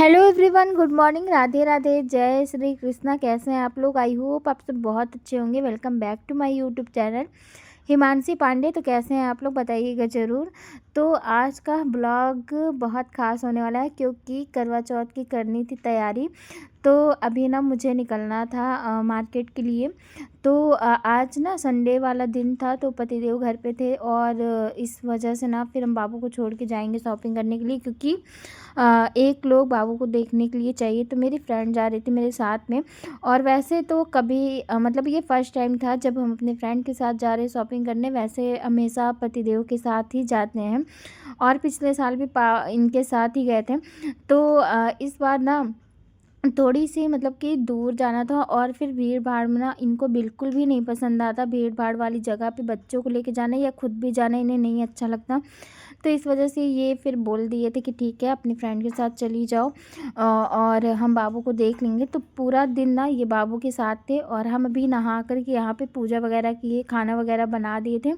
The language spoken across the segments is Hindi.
Hello everyone, good morning, Radhe Radhe, जय श्री कृष्णा। कैसे हैं आप लोग? आई होप आप सब बहुत अच्छे होंगे। Welcome back to my YouTube channel Himanshi Pandey. तो कैसे हैं आप लोग, बताइएगा ज़रूर। तो आज का ब्लॉग बहुत ख़ास होने वाला है क्योंकि करवा चौथ की करनी थी तैयारी। तो अभी ना मुझे निकलना था मार्केट के लिए। तो आज ना संडे वाला दिन था, तो पतिदेव घर पे थे और इस वजह से ना फिर हम बाबू को छोड़ के जाएंगे शॉपिंग करने के लिए, क्योंकि एक लोग बाबू को देखने के लिए चाहिए। तो मेरी फ्रेंड जा रही थी मेरे साथ में। और वैसे तो कभी मतलब ये फ़र्स्ट टाइम था जब हम अपने फ्रेंड के साथ जा रहे शॉपिंग करने। वैसे हमेशा पतिदेव के साथ ही जाते हैं और पिछले साल भी इनके साथ ही गए थे। तो इस बार ना थोड़ी सी मतलब कि दूर जाना था और फिर भीड़ भाड़ में ना इनको बिल्कुल भी नहीं पसंद आता। भीड़ भाड़ वाली जगह पे बच्चों को लेके जाना या खुद भी जाना इन्हें नहीं अच्छा लगता। तो इस वजह से ये फिर बोल दिए थे कि ठीक है, अपनी फ्रेंड के साथ चली जाओ और हम बाबू को देख लेंगे। तो पूरा दिन ना ये बाबू के साथ थे और हम अभी नहा कर के यहाँ पे पूजा वगैरह किए, खाना वगैरह बना दिए थे।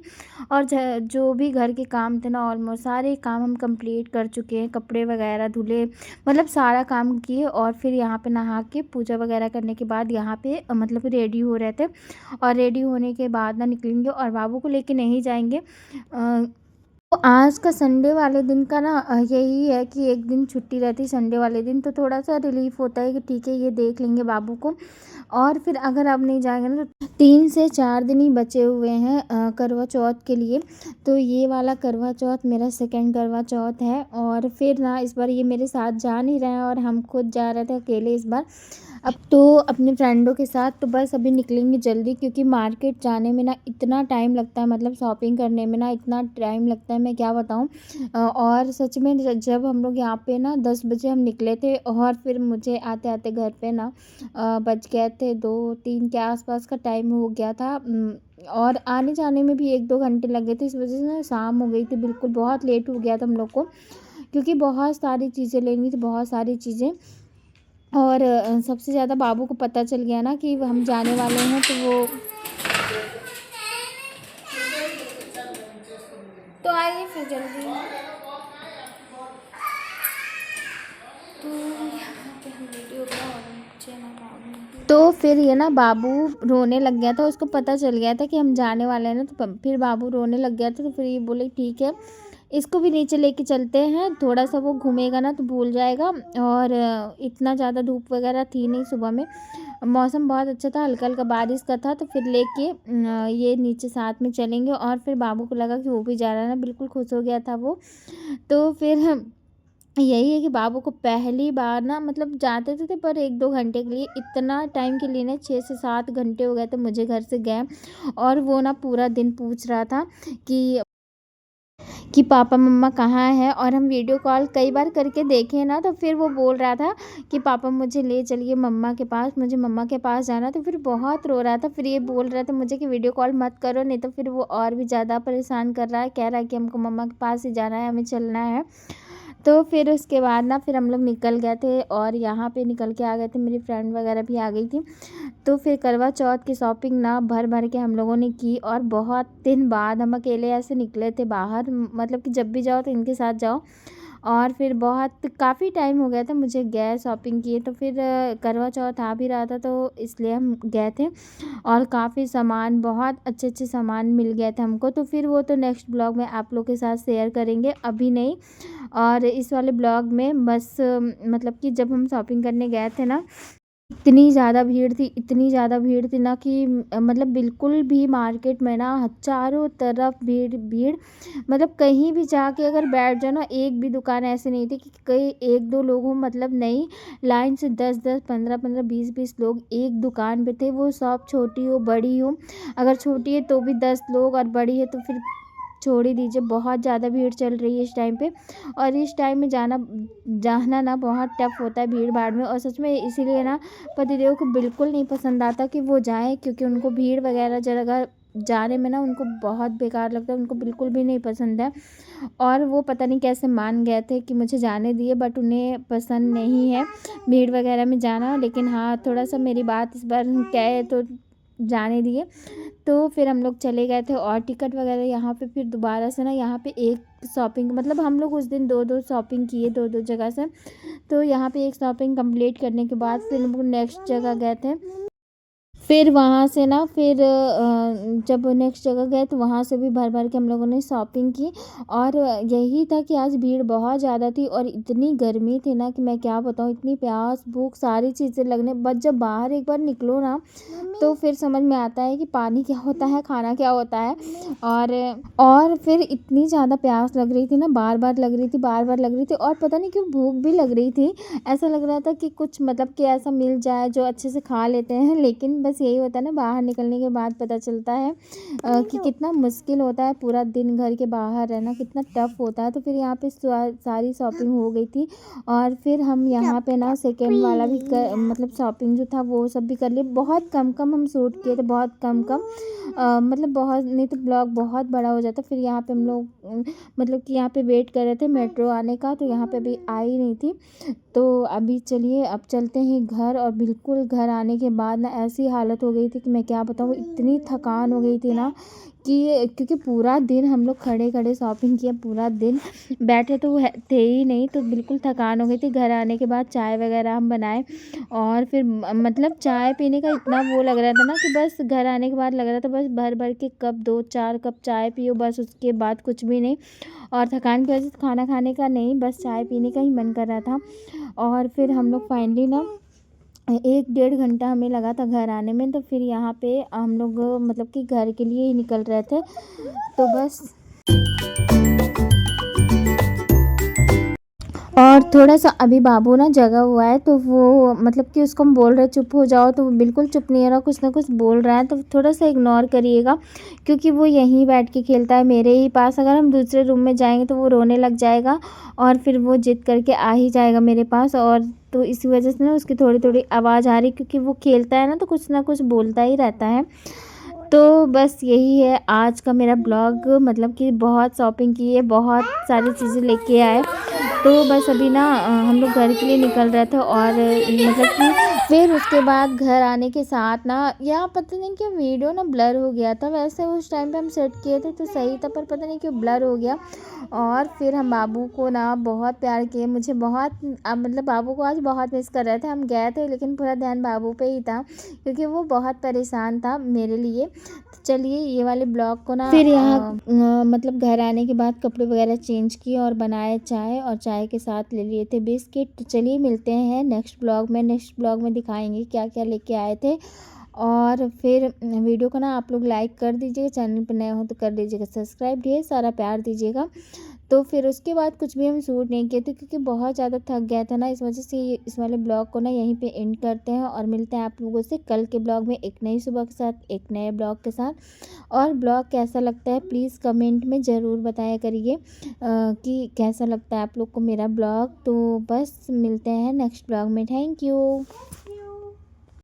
और जो भी घर के काम थे ना, ऑलमोस्ट सारे काम हम कंप्लीट कर चुके हैं। कपड़े वगैरह धुले, मतलब सारा काम किए और फिर यहाँ पे नहा के पूजा वगैरह करने के बाद यहाँ पे मतलब रेडी हो रहे थे। और रेडी होने के बाद ना निकलेंगे और बाबू को लेके नहीं जाएंगे। तो आज का संडे वाले दिन का ना यही है कि एक दिन छुट्टी रहती संडे वाले दिन, तो थोड़ा सा रिलीफ होता है कि ठीक है ये देख लेंगे बाबू को। और फिर अगर अब नहीं जाएंगे ना तो 3 से 4 दिन ही बचे हुए हैं करवा चौथ के लिए। तो ये वाला करवा चौथ मेरा सेकंड करवा चौथ है। और फिर ना इस बार ये मेरे साथ जा नहीं रहे हैं और हम खुद जा रहे थे अकेले इस बार। अब तो अपने फ्रेंडों के साथ। तो बस अभी निकलेंगे जल्दी, क्योंकि मार्केट जाने में ना इतना टाइम लगता है, मतलब शॉपिंग करने में ना इतना टाइम लगता है, मैं क्या बताऊँ। और सच में जब हम लोग यहाँ पे ना 10 बजे हम निकले थे और फिर मुझे आते आते घर पे ना बज गए थे 2-3 के आसपास का टाइम हो गया था। और आने जाने में भी 1-2 घंटे लगे थे। इस वजह से ना शाम हो गई थी, बिल्कुल बहुत लेट हो गया था हम लोग को, क्योंकि बहुत सारी चीज़ें लेनी थी, बहुत सारी चीज़ें। और सबसे ज़्यादा बाबू को पता चल गया ना कि हम जाने वाले हैं, तो वो तो आइए फिर जल्दी। तो यहाँ पे हम वीडियो बना और नीचे ना बाबू, तो फिर ये ना बाबू रोने लग गया था। उसको पता चल गया था कि हम जाने वाले हैं ना, तो फिर बाबू रोने लग गया था। तो फिर ये बोले ठीक है, इसको भी नीचे लेके चलते हैं, थोड़ा सा वो घूमेगा ना तो भूल जाएगा। और इतना ज़्यादा धूप वगैरह थी नहीं सुबह में, मौसम बहुत अच्छा था, हल्का हल्का बारिश का था। तो फिर लेके ये नीचे साथ में चलेंगे। और फिर बाबू को लगा कि वो भी जा रहा है ना, बिल्कुल खुश हो गया था वो। तो फिर यही है कि बाबू को पहली बार ना मतलब जाते थे पर 1-2 घंटे के लिए, इतना टाइम के लिए ना 6 से 7 घंटे हो गए थे मुझे घर से गए। और वो ना पूरा दिन पूछ रहा था कि पापा मम्मा कहाँ हैं। और हम वीडियो कॉल कई बार करके देखे ना, तो फिर वो बोल रहा था कि पापा मुझे ले चलिए मम्मा के पास, मुझे मम्मा के पास जाना। तो फिर बहुत रो रहा था। फिर ये बोल रहा था मुझे कि वीडियो कॉल मत करो, नहीं तो फिर वो और भी ज़्यादा परेशान कर रहा है, कह रहा है कि हमको मम्मा के पास ही जाना है, हमें चलना है। तो फिर उसके बाद ना फिर हम लोग निकल गए थे और यहाँ पे निकल के आ गए थे, मेरी फ्रेंड वगैरह भी आ गई थी। तो फिर करवा चौथ की शॉपिंग ना भर भर के हम लोगों ने की। और बहुत दिन बाद हम अकेले ऐसे निकले थे बाहर, मतलब कि जब भी जाओ तो इनके साथ जाओ। और फिर बहुत काफ़ी टाइम हो गया था मुझे गए शॉपिंग किए। तो फिर करवा चौथ आ भी रहा था, तो इसलिए हम गए थे। और काफ़ी सामान, बहुत अच्छे अच्छे सामान मिल गए थे हमको। तो फिर वो तो नेक्स्ट ब्लॉग में आप लोग के साथ शेयर करेंगे, अभी नहीं। और इस वाले ब्लॉग में बस मतलब कि जब हम शॉपिंग करने गए थे ना, इतनी ज़्यादा भीड़ थी, इतनी ज़्यादा भीड़ थी ना कि मतलब बिल्कुल भी मार्केट में ना चारों तरफ भीड़ भीड़। मतलब कहीं भी जाके अगर बैठ जाओ ना, एक भी दुकान ऐसी नहीं थी कि कहीं 1-2 लोग हों, मतलब नहीं। लाइन से 10-10, 15-15, 20-20 लोग एक दुकान पे थे। वो शॉप छोटी हो बड़ी हो, अगर छोटी है तो भी 10 लोग और बड़ी है तो फिर छोड़ ही दीजिए। बहुत ज़्यादा भीड़ चल रही है इस टाइम पे। और इस टाइम में जाना जाना ना बहुत टफ होता है भीड़ भाड़ में। और सच में इसीलिए ना पतिदेव को बिल्कुल नहीं पसंद आता कि वो जाएं, क्योंकि उनको भीड़ वगैरह जगह जाने में ना उनको बहुत बेकार लगता है, उनको बिल्कुल भी नहीं पसंद है। और वो पता नहीं कैसे मान गए थे कि मुझे जाने दिए, बट उन्हें पसंद नहीं है भीड़ वगैरह में जाना। लेकिन हाँ, थोड़ा सा मेरी बात इस बार कहे तो जाने दिए। तो फिर हम लोग चले गए थे और टिकट वगैरह यहाँ पे फिर दोबारा से ना यहाँ पे एक शॉपिंग मतलब हम लोग उस दिन दो शॉपिंग किए दो जगह से। तो यहाँ पे एक शॉपिंग कंप्लीट करने के बाद फिर हम लोग नेक्स्ट जगह गए थे। फिर वहाँ से ना फिर जब नेक्स्ट जगह गए तो वहाँ से भी भर भर के हम लोगों ने शॉपिंग की। और यही था कि आज भीड़ बहुत ज़्यादा थी और इतनी गर्मी थी ना कि मैं क्या बताऊँ, इतनी प्यास भूख सारी चीज़ें लगने, बस जब बाहर एक बार निकलो ना तो फिर समझ में आता है कि पानी क्या होता है, खाना क्या होता है। और फिर इतनी ज़्यादा प्यास लग रही थी ना, बार बार लग रही थी, बार बार लग रही थी, और पता नहीं क्यों भूख भी लग रही थी। ऐसा लग रहा था कि कुछ मतलब कि ऐसा मिल जाए जो अच्छे से खा लेते हैं, लेकिन बस यही होता है ना, बाहर निकलने के बाद पता चलता है कि कितना मुश्किल होता है पूरा दिन घर के बाहर रहना, कितना टफ होता है। तो फिर यहाँ पे सारी शॉपिंग हो गई थी और फिर हम यहाँ पे ना सेकेंड वाला भी मतलब शॉपिंग जो था वो सब भी कर लिए। बहुत कम हम शूट किए थे, बहुत कम मतलब बहुत नहीं तो ब्लॉग बहुत बड़ा हो जाता। फिर यहाँ पे हम लोग मतलब कि यहाँ पे वेट कर रहे थे मेट्रो आने का, तो यहाँ पे अभी आई नहीं थी। तो अभी चलिए अब चलते हैं घर। और बिल्कुल घर आने के बाद ना ऐसी हालत हो गई थी कि मैं क्या बताऊँ, इतनी थकान हो गई थी ना कि क्योंकि पूरा दिन हम लोग खड़े खड़े शॉपिंग किया, पूरा दिन बैठे तो थे ही नहीं, तो बिल्कुल थकान हो गई थी। घर आने के बाद चाय वगैरह हम बनाए और फिर मतलब चाय पीने का इतना वो लग रहा था ना कि बस घर आने के बाद लग रहा था बस भर भर के कप 2-4 कप चाय पियो, बस उसके बाद कुछ भी नहीं। और थकान की वजह से खाना खाने का नहीं, बस चाय पीने का ही मन कर रहा था। और फिर हम लोग फाइनली ना 1-1.5 घंटा हमें लगा था घर आने में। तो फिर यहाँ पे हम लोग मतलब कि घर के लिए ही निकल रहे थे, तो बस। और थोड़ा सा अभी बाबू ना जगा हुआ है, तो वो मतलब कि उसको हम बोल रहे चुप हो जाओ, तो वो बिल्कुल चुप नहीं हो रहा, कुछ ना कुछ बोल रहा है। तो थोड़ा सा इग्नोर करिएगा क्योंकि वो यहीं बैठ के खेलता है मेरे ही पास। अगर हम दूसरे रूम में जाएंगे तो वो रोने लग जाएगा और फिर वो जिद करके आ ही जाएगा मेरे पास। और तो इसी वजह से ना उसकी थोड़ी थोड़ी आवाज़ आ रही, क्योंकि वो खेलता है ना तो कुछ ना कुछ बोलता ही रहता है। तो बस यही है आज का मेरा ब्लॉग, मतलब कि बहुत शॉपिंग की है, बहुत सारी चीज़ें लेके आए। तो बस अभी ना हम लोग घर के लिए निकल रहे थे और मतलब कि फिर उसके बाद घर आने के साथ ना यहाँ पता नहीं क्यों वीडियो ना ब्लर हो गया था। वैसे उस टाइम पे हम सेट किए थे तो सही था, पर पता नहीं क्यों ब्लर हो गया। और फिर हम बाबू को ना बहुत प्यार किए, मुझे बहुत मतलब बाबू को आज बहुत मिस कर रहे थे। हम गए थे लेकिन पूरा ध्यान बाबू पे ही था क्योंकि वो बहुत परेशान था मेरे लिए। तो चलिए ये वाले ब्लॉग को ना फिर यहाँ मतलब घर आने के बाद कपड़े वगैरह चेंज किए और बनाए चाय, और चाय के साथ ले लिए थे बिस्किट। तो चलिए मिलते हैं नेक्स्ट ब्लॉग में। नेक्स्ट ब्लॉग में दिखाएंगे क्या क्या लेके आए थे। और फिर वीडियो को ना आप लोग लाइक कर दीजिएगा, चैनल पर नए हो तो कर दीजिएगा सब्सक्राइब, ढेर सारा प्यार दीजिएगा। तो फिर उसके बाद कुछ भी हम शूट नहीं किए थे क्योंकि बहुत ज़्यादा थक गया था ना, इस वजह से इस वाले ब्लॉग को ना यहीं पे एंड करते हैं और मिलते हैं आप लोगों से कल के ब्लॉग में एक नई सुबह के साथ, एक नए ब्लॉग के साथ। और ब्लॉग कैसा लगता है प्लीज़ कमेंट में ज़रूर बताया करिए कि कैसा लगता है आप लोग को मेरा ब्लॉग। तो बस मिलते हैं नेक्स्ट ब्लॉग में। Thank you.